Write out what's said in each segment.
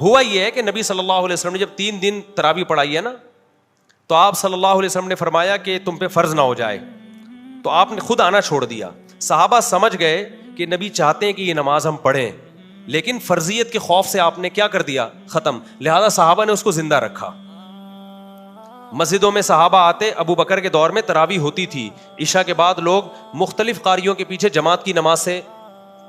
ہوا یہ ہے کہ نبی صلی اللہ علیہ وسلم نے جب 3 دن تراویح پڑھائی ہے نا, تو آپ صلی اللہ علیہ وسلم نے فرمایا کہ تم پہ فرض نہ ہو جائے, تو آپ نے خود آنا چھوڑ دیا. صحابہ سمجھ گئے کہ نبی چاہتے ہیں کہ یہ نماز ہم پڑھیں, لیکن فرضیت کے خوف سے آپ نے کیا کر دیا, ختم. لہذا صحابہ نے اس کو زندہ رکھا. مسجدوں میں صحابہ آتے, ابو بکر کے دور میں تراویح ہوتی تھی, عشاء کے بعد لوگ مختلف قاریوں کے پیچھے جماعت کی نماز سے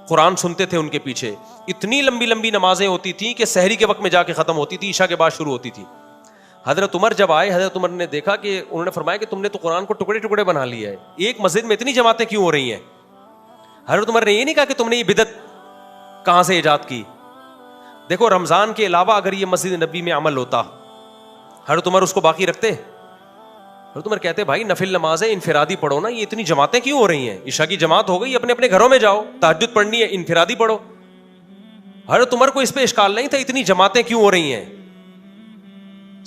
قرآن سنتے تھے. ان کے پیچھے اتنی لمبی لمبی نمازیں ہوتی تھیں کہ سحری کے وقت میں جا کے ختم ہوتی تھی, عشاء کے بعد شروع ہوتی تھی. حضرت عمر جب آئے, حضرت عمر نے دیکھا کہ انہوں نے فرمایا کہ تم نے تو قرآن کو ٹکڑے ٹکڑے بنا لیا ہے, ایک مسجد میں اتنی جماعتیں کیوں ہو رہی ہیں. حضرت عمر نے یہ نہیں کہا کہ تم نے یہ بدعت کہاں سے ایجاد کی. دیکھو رمضان کے علاوہ اگر یہ مسجد نبی میں عمل ہوتا, حضرت عمر اس کو باقی رکھتے. حضرت عمر کہتے بھائی نفل نمازیں انفرادی پڑھو نا, یہ اتنی جماعتیں کیوں ہو رہی ہیں, عشاء کی جماعت ہو گئی, اپنے اپنے گھروں میں جاؤ, تہجد پڑھنی ہے انفرادی پڑھو. حضرت عمر کو اس پہ اشکال نہیں تھا اتنی جماعتیں کیوں ہو رہی ہیں.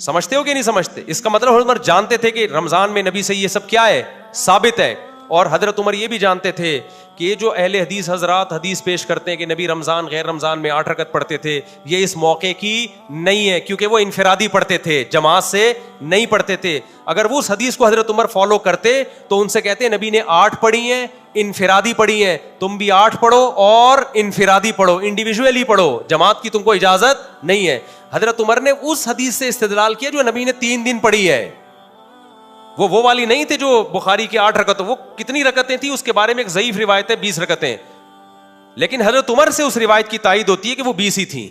سمجھتے ہو کہ نہیں سمجھتے؟ اس کا مطلب حضرت عمر جانتے تھے کہ رمضان میں نبی سے یہ سب کیا ہے, ثابت ہے. اور حضرت عمر یہ بھی جانتے تھے کہ یہ جو اہل حدیث حضرات حدیث پیش کرتے ہیں کہ نبی رمضان غیر رمضان میں 8 رکعت پڑھتے تھے, یہ اس موقع کی نہیں ہے, کیونکہ وہ انفرادی پڑھتے تھے, جماعت سے نہیں پڑھتے تھے. اگر وہ اس حدیث کو حضرت عمر فالو کرتے تو ان سے کہتے نبی نے 8 پڑھی ہیں, انفرادی پڑھی ہیں, تم بھی 8 پڑھو اور انفرادی پڑھو, انڈیویجولی پڑھو, جماعت کی تم کو اجازت نہیں ہے. حضرت عمر نے اس حدیث سے استدلال کیا جو نبی نے 3 دن پڑھی ہے, وہ والی نہیں تھی جو بخاری کی 8 رکعت. وہ کتنی رکعتیں تھی اس کے بارے میں ایک ضعیف روایت ہے 20 رکعتیں, لیکن حضرت عمر سے اس روایت کی تائید ہوتی ہے کہ وہ 20 ہی تھیں.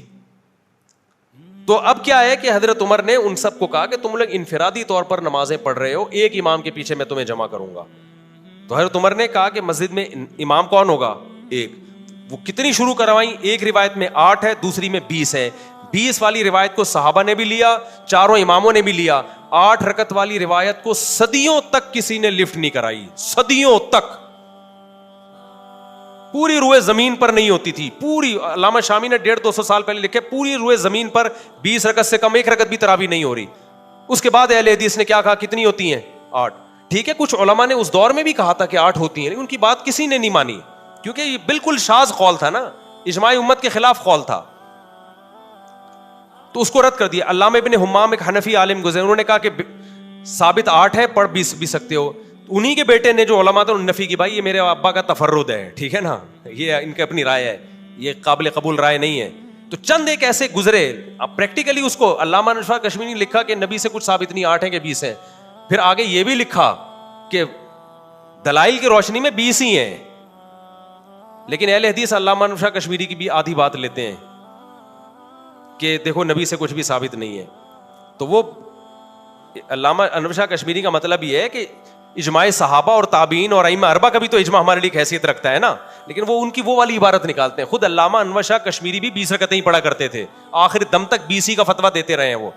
تو اب کیا ہے کہ حضرت عمر نے ان سب کو کہا کہ تم لوگ انفرادی طور پر نمازیں پڑھ رہے ہو, ایک امام کے پیچھے میں تمہیں جمع کروں گا. تو حضرت عمر نے کہا کہ مسجد میں امام کون ہوگا, ایک. وہ کتنی شروع کروائیں, ایک روایت میں 8 ہے, دوسری میں 20 ہے. 20 والی روایت کو صحابہ نے بھی لیا, چاروں اماموں نے بھی لیا. 8 رکعت والی روایت کو صدیوں تک کسی نے لفٹ نہیں کرائی, صدیوں تک. پوری روئے زمین پر نہیں ہوتی تھی, پوری. علامہ شامی نے 150-200 سال پہلے لکھے پوری روئے زمین پر 20 رکعت سے کم 1 رکعت بھی تراویح نہیں ہو رہی. اس کے بعد اہل حدیث نے کیا کہا, کتنی ہوتی ہیں, 8. ٹھیک ہے, کچھ علماء نے اس دور میں بھی کہا تھا کہ 8 ہوتی ہیں, لیکن ان کی بات کسی نے نہیں مانی, کیونکہ یہ بالکل شاذ قول تھا نا, اجماع امت کے خلاف قول تھا, تو اس کو رد کر دیا. علامہ ابن حمام ایک حنفی عالم گزرے, انہوں نے کہا کہ ثابت 8 ہے, پڑھ بھی سکتے ہو. انہی کے بیٹے نے جو علماء تھے انہوں نے نفی کی, بھائی یہ میرے ابا کا تفرد ہے, ٹھیک ہے نا, یہ ان کی اپنی رائے ہے, یہ قابل قبول رائے نہیں ہے. تو چند ایک ایسے گزرے. اب پریکٹیکلی اس کو علامہ نشا کشمیری نے لکھا کہ نبی سے کچھ ثابت نہیں, 8 ہیں کہ 20 ہیں. پھر آگے یہ بھی لکھا کہ دلائل کی روشنی میں 20 ہی ہیں, لیکن اہل حدیث علامہ نشا کشمیری کی بھی آدھی بات لیتے ہیں کہ دیکھو نبی سے کچھ بھی ثابت نہیں ہے. تو وہ علامہ انور شاہ کشمیری کا مطلب یہ ہے کہ اجماع صحابہ اور تابعین اور ائمہ اربعہ کا بھی تو اجماع ہمارے لیے حیثیت رکھتا ہے نا, لیکن وہ ان کی وہ والی عبارت نکالتے ہیں. خود علامہ انور شاہ کشمیری بھی 20 رکعتیں ہی پڑھا کرتے تھے, آخر دم تک 20 ہی کا فتویٰ دیتے رہے ہیں. وہ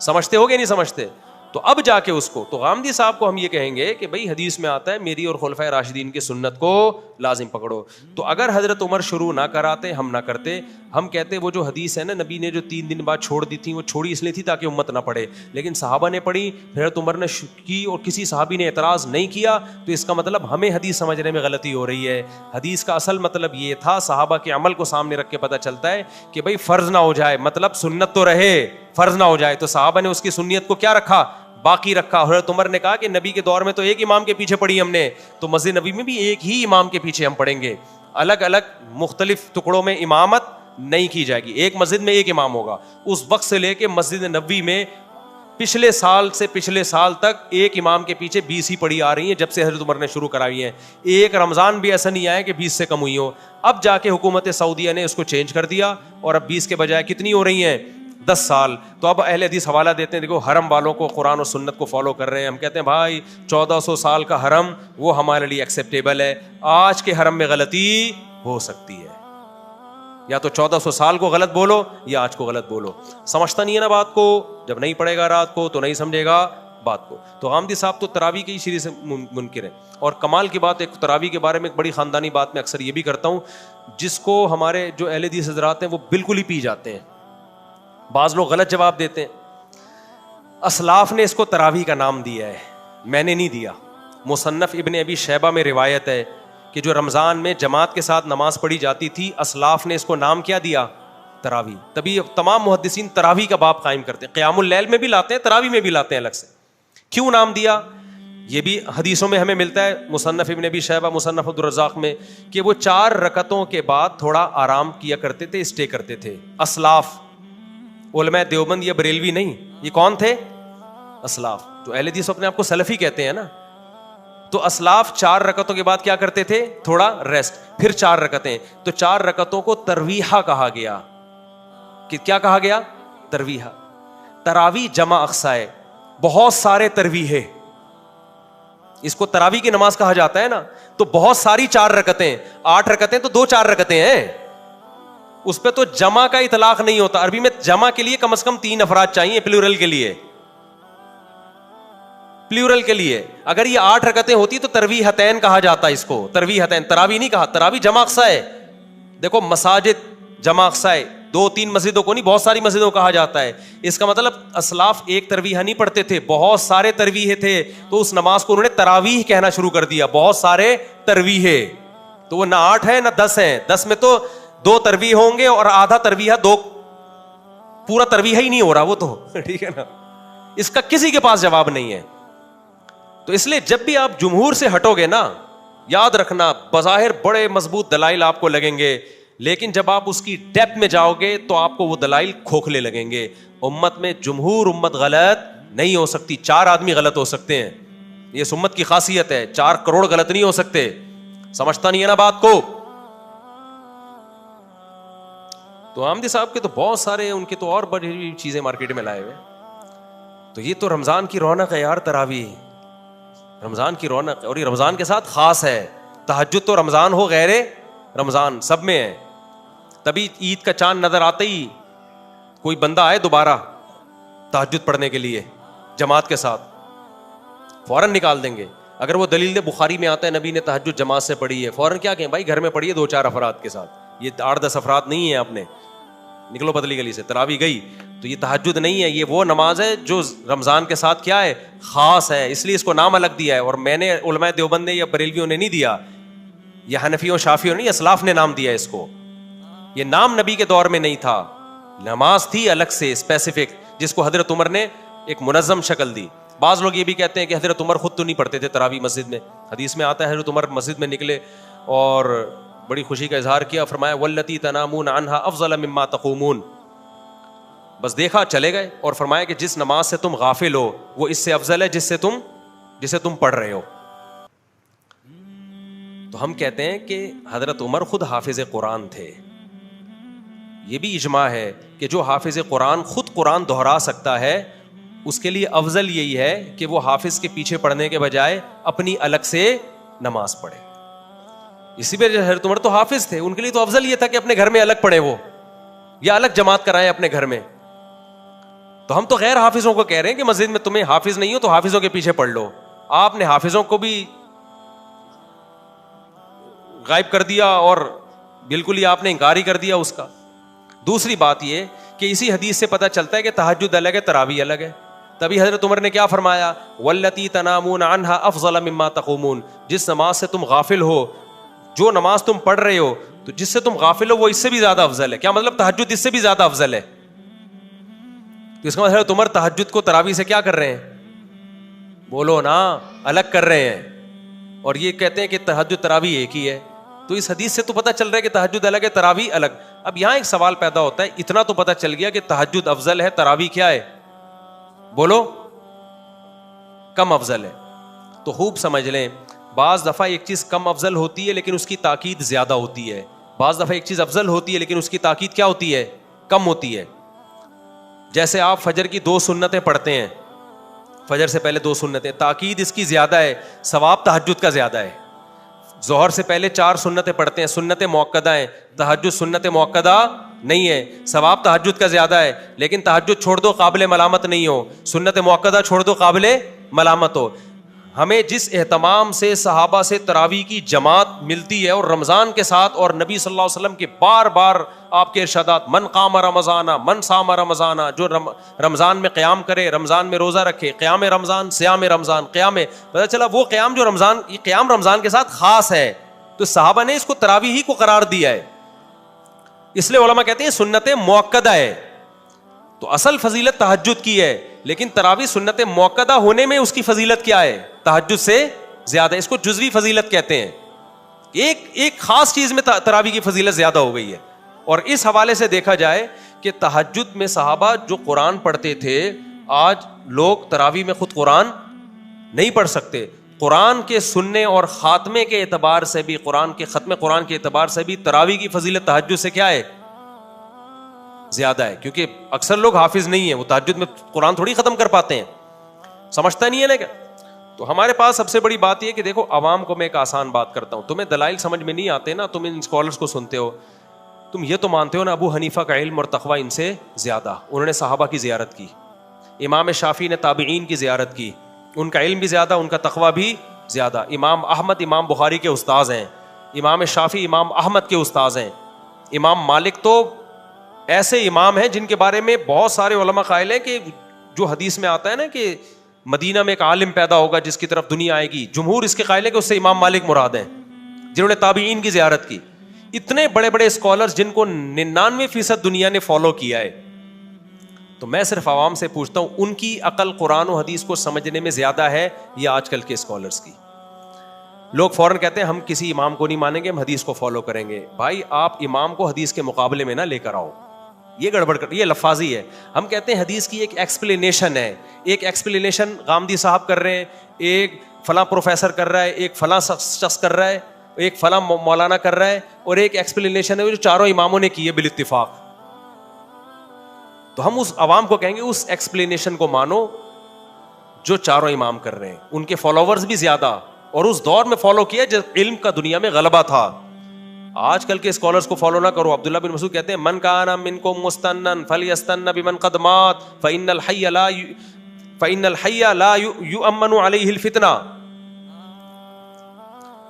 سمجھتے ہو گے نہیں سمجھتے؟ تو اب جا کے اس کو, تو غامدی صاحب کو ہم یہ کہیں گے کہ بھائی حدیث میں آتا ہے میری اور خلفائے راشدین کی سنت کو لازم پکڑو. تو اگر حضرت عمر شروع نہ کراتے, ہم نہ کرتے, ہم کہتے وہ جو حدیث ہے نا نبی نے جو 3 دن بعد چھوڑ دی تھی, وہ چھوڑی اس لیے تھی تاکہ امت نہ پڑھے, لیکن صحابہ نے پڑھی, حضرت عمر نے کی اور کسی صحابی نے اعتراض نہیں کیا, تو اس کا مطلب ہمیں حدیث سمجھنے میں غلطی ہو رہی ہے. حدیث کا اصل مطلب یہ تھا, صحابہ کے عمل کو سامنے رکھ کے پتہ چلتا ہے کہ بھائی فرض نہ ہو جائے, مطلب سنت تو رہے, فرض نہ ہو جائے. تو صحابہ نے اس کی سنیت کو کیا رکھا, باقی رکھا. حضرت عمر نے کہا کہ نبی کے دور میں تو ایک امام کے پیچھے پڑھی ہم نے, تو مسجد نبی میں بھی ایک ہی امام کے پیچھے ہم پڑھیں گے, الگ الگ مختلف ٹکڑوں میں امامت نہیں کی جائے گی, ایک مسجد میں ایک امام ہوگا. اس وقت سے لے کے مسجد نبوی میں پچھلے سال سے پچھلے سال تک ایک امام کے پیچھے 20 ہی پڑھی آ رہی ہیں, جب سے حضرت عمر نے شروع کرائی ہیں. ایک رمضان بھی ایسا نہیں آیا کہ 20 سے کم ہوئی ہو. اب جا کے حکومت سعودیہ نے اس کو چینج کر دیا, اور اب 20 کے بجائے کتنی ہو رہی ہیں, 10 سال. تو اب اہل حدیث حوالہ دیتے ہیں, دیکھو حرم والوں کو قرآن و سنت کو فالو کر رہے ہیں. ہم کہتے ہیں بھائی 1400 سال کا حرم وہ ہمارے لیے ایکسیپٹیبل ہے, آج کے حرم میں غلطی ہو سکتی ہے, یا تو 1400 سال کو غلط بولو یا آج کو غلط بولو. سمجھتا نہیں ہے نا بات کو, جب نہیں پڑھے گا رات کو تو نہیں سمجھے گا بات کو. تو غامدی صاحب تو تراویح کی شریح سے منکر ہے. اور کمال کی بات, ایک تراویح کے بارے میں ایک بڑی خاندانی بات میں اکثر یہ بھی کرتا ہوں, جس کو ہمارے جو اہل حدیث حضرات ہیں وہ بالکل ہی پی جاتے ہیں. بعض لوگ غلط جواب دیتے ہیں. اسلاف نے اس کو تراویح کا نام دیا ہے, میں نے نہیں دیا. مصنف ابن ابی شیبہ میں روایت ہے کہ جو رمضان میں جماعت کے ساتھ نماز پڑھی جاتی تھی, اسلاف نے اس کو نام کیا دیا, تراوی. تبھی تمام محدثین تراوی کا باب قائم کرتے ہیں, قیام اللیل میں بھی لاتے ہیں, تراوی میں بھی لاتے ہیں الگ سے. کیوں نام دیا؟ یہ بھی حدیثوں میں ہمیں ملتا ہے, مصنف ابن ابی شیبہ, مصنف عبدالرزاق میں, کہ وہ 4 رکعتوں کے بعد تھوڑا آرام کیا کرتے تھے, اسٹے کرتے تھے. اسلاف, علماء دیوبند یا بریلوی نہیں, یہ کون تھے؟ اسلاف. تو اہل حدیث اپنے آپ کو سلفی کہتے ہیں نا. تو اسلاف 4 رکعتوں کے بعد کیا کرتے تھے؟ تھوڑا ریسٹ, پھر 4 رکعتیں. تو 4 رکعتوں کو ترویحہ کہا گیا. کہ کیا کہا گیا؟ ترویحہ. تراوی جمع اقصا ہے, بہت سارے ترویحے, اس کو تراوی کی نماز کہا جاتا ہے نا. تو بہت ساری 4 رکعتیں, 8 رکعتیں تو 2-4 رکعتیں ہیں, اس پہ تو جمع کا اطلاق نہیں ہوتا. عربی میں جمع کے لیے کم از کم 3 افراد چاہیے, پلورل کے لیے, پلورل کے لیے. اگر یہ 8 رکعتیں ہوتی تو ترویحتین کہا جاتا اس کو, ترویحتین, تراوی نہیں کہا. تراوی جمع اقصا ہے. دیکھو مساجد جمع اقصا ہے, 2-3 مسجدوں کو نہیں, بہت ساری مسجدوں کو کہا جاتا ہے. اس کا مطلب اسلاف ایک ترویحہ نہیں پڑھتے تھے, بہت سارے ترویحے تھے. تو اس نماز کو انہوں نے تراویح کہنا شروع کر دیا, بہت سارے ترویحے. تو وہ نہ 8 ہے نہ 10 ہیں. 10 میں تو 2 ترویح ہوں گے اور آدھا ترویحہ, 2 پورا ترویحہ ہی نہیں ہو رہا وہ تو, ٹھیک ہے نا. اس کا کسی کے پاس جواب نہیں ہے. تو اس لیے جب بھی آپ جمہور سے ہٹو گے نا, یاد رکھنا بظاہر بڑے مضبوط دلائل آپ کو لگیں گے, لیکن جب آپ اس کی ڈیپتھ میں جاؤ گے تو آپ کو وہ دلائل کھوکھلے لگیں گے. امت میں جمہور امت غلط نہیں ہو سکتی, 4 آدمی غلط ہو سکتے ہیں, یہ اس امت کی خاصیت ہے. 4 کروڑ غلط نہیں ہو سکتے. سمجھتا نہیں ہے نا بات کو. تو آمدی صاحب کے تو بہت سارے, ان کے تو اور بڑی چیزیں مارکیٹ میں لائے ہوئے. تو یہ تو رمضان کی رونق ہے یار, تراویح رمضان کی رونق ہے, اور یہ رمضان کے ساتھ خاص ہے. تہجد تو رمضان ہو غیر رمضان سب میں ہے. تبھی عید کا چاند نظر آتے ہی کوئی بندہ آئے دوبارہ تہجد پڑھنے کے لیے جماعت کے ساتھ, فوراً نکال دیں گے. اگر وہ دلیل بخاری میں آتا ہے نبی نے تہجد جماعت سے پڑھی ہے, فوراً کیا کہیں بھائی گھر میں پڑھیے 2-4 افراد کے ساتھ, یہ 8-10 افراد نہیں ہیں, آپ نے نکلو بدلی گلی سے. تراویح گئی تو یہ تہجد نہیں ہے, یہ وہ نماز ہے جو رمضان کے ساتھ کیا ہے, خاص ہے. اس لیے اس کو نام الگ دیا ہے. اور میں نے, علماء دیوبند نے یا بریلویوں نے نہیں دیا, یہ حنفیوں شافیوں نہیں, اسلاف نے نام دیا اس کو. یہ نام نبی کے دور میں نہیں تھا, نماز تھی الگ سے اسپیسیفک, جس کو حضرت عمر نے ایک منظم شکل دی. بعض لوگ یہ بھی کہتے ہیں کہ حضرت عمر خود تو نہیں پڑھتے تھے تراویح مسجد میں. حدیث میں آتا ہے حضرت عمر مسجد میں نکلے اور بڑی خوشی کا اظہار کیا, فرمایا واللتی تنامون عنہا افضل مما تقومون, بس دیکھا چلے گئے, اور فرمایا کہ جس نماز سے تم غافل ہو وہ اس سے افضل ہے جسے تم پڑھ رہے ہو. تو ہم کہتے ہیں کہ حضرت عمر خود حافظ قرآن تھے. یہ بھی اجماع ہے کہ جو حافظ قرآن خود قرآن دہرا سکتا ہے اس کے لیے افضل یہی ہے کہ وہ حافظ کے پیچھے پڑھنے کے بجائے اپنی الگ سے نماز پڑھے. اسی پہ حضرت عمر تو حافظ تھے, ان کے لیے تو افضل یہ تھا کہ اپنے گھر میں الگ پڑھے وہ, یا الگ جماعت کرائیں اپنے گھر میں. تو ہم تو غیر حافظوں کو کہہ رہے ہیں کہ مسجد میں تمہیں حافظ نہیں ہو تو حافظوں کے پیچھے پڑھ لو. آپ نے حافظوں کو بھی غائب کر دیا اور بالکل ہی آپ نے انکار ہی کر دیا اس کا. دوسری بات یہ کہ اسی حدیث سے پتہ چلتا ہے کہ تہجد الگ ہے, تراویح الگ ہے. تبھی حضرت عمر نے کیا فرمایا, واللتی تنامون عنہا افضل مما تقومون, جس نماز سے تم غافل ہو, جو نماز تم پڑھ رہے ہو تو جس سے تم غافل ہو وہ اس سے بھی زیادہ افضل ہے. کیا مطلب تہجد اس سے بھی زیادہ افضل ہے. تو اس کا مطلب حضرت عمر تہجد کو تراویح سے کیا کر رہے ہیں, بولو نا, الگ کر رہے ہیں. اور یہ کہتے ہیں کہ تہجد تراویح ایک ہی ہے. تو اس حدیث سے تو پتہ چل رہا ہے کہ تہجد الگ ہے, تراویح الگ. اب یہاں ایک سوال پیدا ہوتا ہے, اتنا تو پتہ چل گیا کہ تہجد افضل ہے, تراویح کیا ہے, بولو کم افضل ہے. تو خوب سمجھ لیں, بعض دفعہ ایک چیز کم افضل ہوتی ہے لیکن اس کی تاکید زیادہ ہوتی ہے, بعض دفعہ ایک چیز افضل ہوتی ہے لیکن اس کی تاکید کیا ہوتی ہے, کم ہوتی ہے. جیسے آپ فجر کی 2 سنتیں پڑھتے ہیں, فجر سے پہلے 2 سنتیں, تاکید اس کی زیادہ ہے, ثواب تہجد کا زیادہ ہے. ظہر سے پہلے 4 سنتیں پڑھتے ہیں, سنتیں موقدہ ہیں, تہجد سنت موقدہ نہیں ہے, ثواب تہجد کا زیادہ ہے. لیکن تہجد چھوڑ دو قابل ملامت نہیں ہو, سنت موقدہ چھوڑ دو قابل ملامت ہو. ہمیں جس اہتمام سے صحابہ سے تراویح کی جماعت ملتی ہے اور رمضان کے ساتھ, اور نبی صلی اللہ علیہ وسلم کے بار بار آپ کے ارشادات, من قام رمضان من صام رمضان, جو رمضان میں قیام کرے, رمضان میں روزہ رکھے, قیام رمضان, صیام رمضان, قیام, پتہ چلا وہ قیام جو رمضان, یہ قیام رمضان کے ساتھ خاص ہے. تو صحابہ نے اس کو تراویح ہی کو قرار دیا ہے. اس لیے علماء کہتے ہیں سنت مؤکدہ ہے. تو اصل فضیلت تہجد کی ہے, لیکن تراویح سنت مؤکدہ ہونے میں اس کی فضیلت کیا ہے؟ تہجد سے زیادہ. اس کو جزوی فضیلت کہتے ہیں. ایک خاص چیز میں تراویح کی فضیلت زیادہ ہو گئی ہے. اور اس حوالے سے دیکھا جائے کہ تہجد میں صحابہ جو قرآن پڑھتے تھے, آج لوگ تراویح میں خود قرآن نہیں پڑھ سکتے. قرآن کے سننے اور خاتمے کے اعتبار سے بھی, قرآن کے ختم قرآن کے اعتبار سے بھی تراویح کی فضیلت تہجد سے کیا ہے؟ زیادہ ہے. کیونکہ اکثر لوگ حافظ نہیں ہیں, وہ تہجد میں قرآن تھوڑی ختم کر پاتے ہیں, سمجھتا نہیں ہے نا کیا. تو ہمارے پاس سب سے بڑی بات یہ کہ دیکھو, عوام کو میں ایک آسان بات کرتا ہوں, تمہیں دلائل سمجھ میں نہیں آتے نا, تم ان اسکالرس کو سنتے ہو, تم یہ تو مانتے ہو نا ابو حنیفہ کا علم اور تقویٰ ان سے زیادہ, انہوں نے صحابہ کی زیارت کی. امام شافعی نے تابعین کی زیارت کی, ان کا علم بھی زیادہ, ان کا تقویٰ بھی زیادہ. امام احمد امام بخاری کے استاذ ہیں, امام شافعی امام احمد کے استاذ ہیں. امام مالک تو ایسے امام ہیں جن کے بارے میں بہت سارے علماء قائل ہیں کہ جو حدیث میں آتا ہے نا کہ مدینہ میں ایک عالم پیدا ہوگا جس کی طرف دنیا آئے گی, جمہور اس کے قائل ہے کہ اس سے امام مالک مراد ہیں, جنہوں نے تابعین کی زیارت کی. اتنے بڑے بڑے اسکالرز جن کو 99% دنیا نے فالو کیا ہے. تو میں صرف عوام سے پوچھتا ہوں, ان کی عقل قرآن و حدیث کو سمجھنے میں زیادہ ہے یا آج کل کے اسکالرز کی؟ لوگ فوراً کہتے ہیں ہم کسی امام کو نہیں مانیں گے, ہم حدیث کو فالو کریں گے. بھائی آپ امام کو حدیث کے مقابلے میں نہ لے کر آؤ, یہ گڑبڑ کر, یہ لفاظی ہے. ہم کہتے ہیں حدیث کی ایک ایکسپلینیشن ہے, ایک ایکسپلینیشن غامدی صاحب کر رہے ہیں, ایک فلاں پروفیسر کر رہا ہے, ایک فلاں شخص کر رہا ہے, ایک فلاں مولانا کر رہا ہے, اور ایک ایکسپلینیشن ہے جو چاروں اماموں نے کی ہے بالاتفاق. تو ہم اس عوام کو کہیں گے اس ایکسپلینیشن کو مانو جو چاروں امام کر رہے ہیں, ان کے فالوورز بھی زیادہ, اور اس دور میں فالو کیا جب علم کا دنیا میں غلبہ تھا. آج کل کے اسکالرز کو فالو نہ کرو. عبداللہ بن مسعود کہتے ہیں من کان منکم مستنن فلیستن بمن قد مات فإن الحی لا یؤمن علیہ الفتنہ,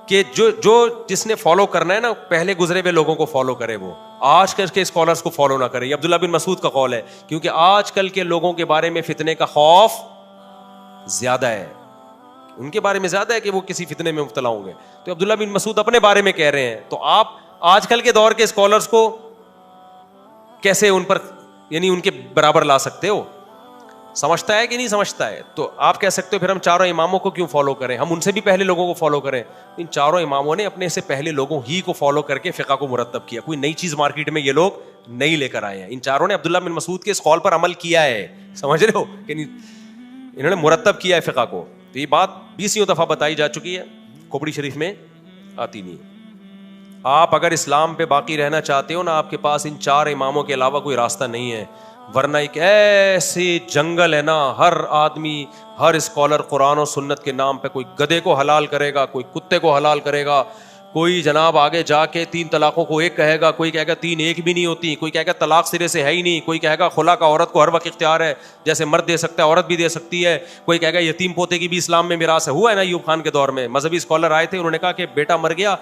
کہ جو جس نے فالو کرنا ہے نا پہلے گزرے ہوئے لوگوں کو فالو کرے, وہ آج کل کے اسکالرز کو فالو نہ کرے. یہ عبداللہ بن مسعود کا قول ہے, کیونکہ آج کل کے لوگوں کے بارے میں فتنے کا خوف زیادہ ہے, ان کے بارے میں زیادہ ہے کہ وہ کسی فتنے میں مبتلا ہوں گے. تو عبداللہ بن مسعود اپنے بارے میں کہہ رہے ہیں, تو آپ آج کل کے دور کے اسکالرز کو کیسے ان پر یعنی ان کے برابر لا سکتے ہو؟ سمجھتا ہے کہ نہیں سمجھتا ہے؟ تو آپ کہہ سکتے ہو پھر ہم چاروں اماموں کو کیوں فالو کریں, ہم ان سے بھی پہلے لوگوں کو فالو کریں. ان چاروں اماموں نے اپنے سے پہلے لوگوں ہی کو فالو کر کے فقہ کو مرتب کیا, کوئی نئی چیز مارکیٹ میں یہ لوگ نہیں لے کر آئے ہیں. ان چاروں نے عبداللہ بن مسعود کے اس قول پر عمل کیا ہے, سمجھ رہے ہو کہ نہیں, انہوں نے مرتب کیا ہے فقہ کو. تو یہ بات 20 دفعہ بتائی جا چکی ہے, کھوپڑی شریف میں آتی نہیں. آپ اگر اسلام پہ باقی رہنا چاہتے ہو نا, آپ کے پاس ان چار اماموں کے علاوہ کوئی راستہ نہیں ہے, ورنہ ایک ایسی جنگل ہے نا, ہر آدمی ہر اسکالر قرآن و سنت کے نام پہ کوئی گدھے کو حلال کرے گا, کوئی کتے کو حلال کرے گا, کوئی جناب آگے جا کے 3 طلاقوں کو ایک کہے گا, کوئی کہے گا 3 ایک بھی نہیں ہوتی, کوئی کہے گا طلاق سرے سے ہے ہی نہیں, کوئی کہے گا خلا کا عورت کو ہر وقت اختیار ہے, جیسے مرد دے سکتا ہے عورت بھی دے سکتی ہے, کوئی کہے گا یتیم پوتے کی بھی اسلام میں میراث ہے. ہوا ہے نا ایوب خان کے دور میں مذہبی اسکالر آئے تھے, انہوں نے کہا کہ بیٹا مر گیا,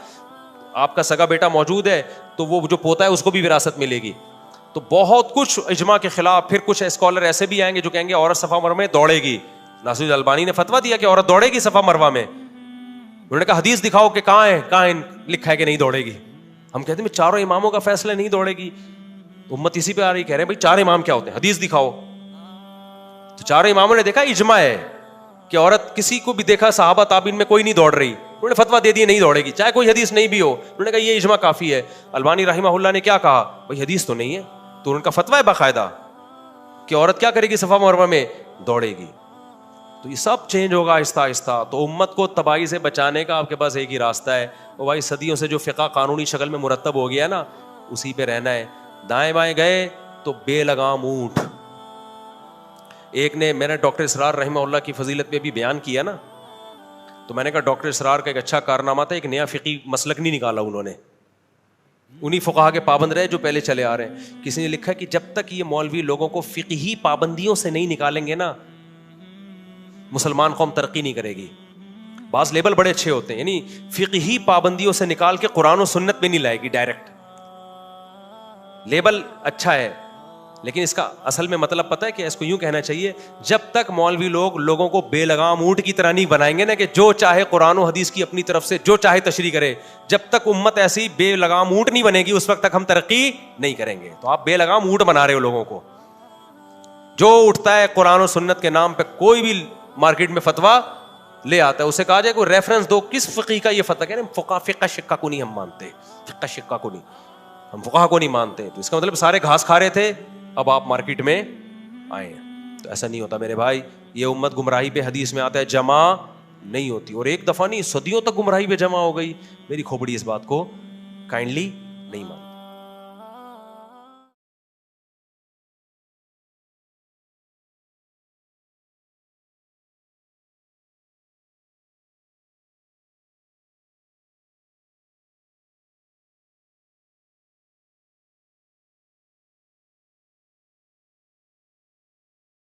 آپ کا سگا بیٹا موجود ہے, تو وہ جو پوتا ہے اس کو بھی وراثت ملے گی. تو بہت کچھ اجماع کے خلاف. پھر کچھ اسکالر ایسے بھی آئیں گے جو کہیں گے عورت صفا مروا میں دوڑے گی. ناصر البانی نے فتویٰ دیا کہ عورت دوڑے گی صفا مروا میں. انہوں نے کہا حدیث دکھاؤ کہ کہاں لکھا ہے کہ نہیں دوڑے گی. ہم کہتے ہیں چاروں اماموں کا فیصلہ نہیں دوڑے گی. امت اسی پہ آ رہی, کہہ رہے ہیں بھائی 4 امام کیا ہوتے ہیں, حدیث دکھاؤ. تو چاروں اماموں نے دیکھا اجماع ہے کہ عورت کسی کو بھی دیکھا صحابہ تابعین میں کوئی نہیں دوڑ رہی, انہوں نے فتویٰ دے دیا نہیں دوڑے گی, چاہے کوئی حدیث نہیں بھی ہو. انہوں نے کہا یہ اجماع کافی ہے. البانی رحمہ اللہ نے کیا کہا, بھائی حدیث تو نہیں ہے, تو ان کا فتویٰ ہے باقاعدہ کہ عورت کیا کرے گی صفا مروا میں, دوڑے گی. تو یہ سب چینج ہوگا آہستہ آہستہ. تو امت کو تباہی سے بچانے کا آپ کے پاس ایک ہی راستہ ہے, وہ بھائی صدیوں سے جو فقہ قانونی شکل میں مرتب ہو گیا نا, اسی پہ رہنا ہے. دائیں بائیں گئے تو بے لگام اونٹ. ایک نے, میں نے ڈاکٹر اسرار رحمہ اللہ کی فضیلت پہ بھی بیان کیا نا, تو میں نے کہا ڈاکٹر اسرار کا ایک اچھا کارنامہ تھا, ایک نیا فقہی مسلک نہیں نکالا انہوں نے, انہی فقہا کے پابند رہے جو پہلے چلے آ رہے ہیں. کسی نے لکھا کہ جب تک یہ مولوی لوگوں کو فقہی پابندیوں سے نہیں نکالیں گے نا, مسلمان قوم ترقی نہیں کرے گی. بعض لیبل بڑے اچھے ہوتے ہیں, یعنی فقہی پابندیوں سے نکال کے قرآن و سنت پہ نہیں لائے گی, ڈائریکٹ لیبل اچھا ہے, لیکن اس کا اصل میں مطلب پتہ ہے کہ اس کو یوں کہنا چاہیے, جب تک مولوی لوگ لوگوں کو بے لگام اونٹ کی طرح نہیں بنائیں گے نا کہ جو چاہے قرآن و حدیث کی اپنی طرف سے جو چاہے تشریح کرے, جب تک امت ایسی بے لگام اونٹ نہیں بنے گی اس وقت تک ہم ترقی نہیں کریں گے. تو آپ بے لگام اونٹ بنا رہے ہو لوگوں کو. جو اٹھتا ہے قرآن و سنت کے نام پہ کوئی بھی مارکیٹ میں فتویٰ لے آتا ہے, اسے کہا جائے کوئی ریفرنس دو کس فقی کا یہ فتویٰ, کہ فقہ شقہ کو نہیں ہم مانتے, فقہ شقہ کو نہیں, ہم فقہ کو نہیں مانتے. تو اس کا مطلب سارے گھاس کھا رہے تھے, اب آپ مارکیٹ میں آئے ہیں. تو ایسا نہیں ہوتا میرے بھائی. یہ امت گمراہی پہ حدیث میں آتا ہے جمع نہیں ہوتی, اور ایک دفعہ نہیں صدیوں تک گمراہی پہ جمع ہو گئی. میری کھوپڑی اس بات کو کائنڈلی نہیں مانتی.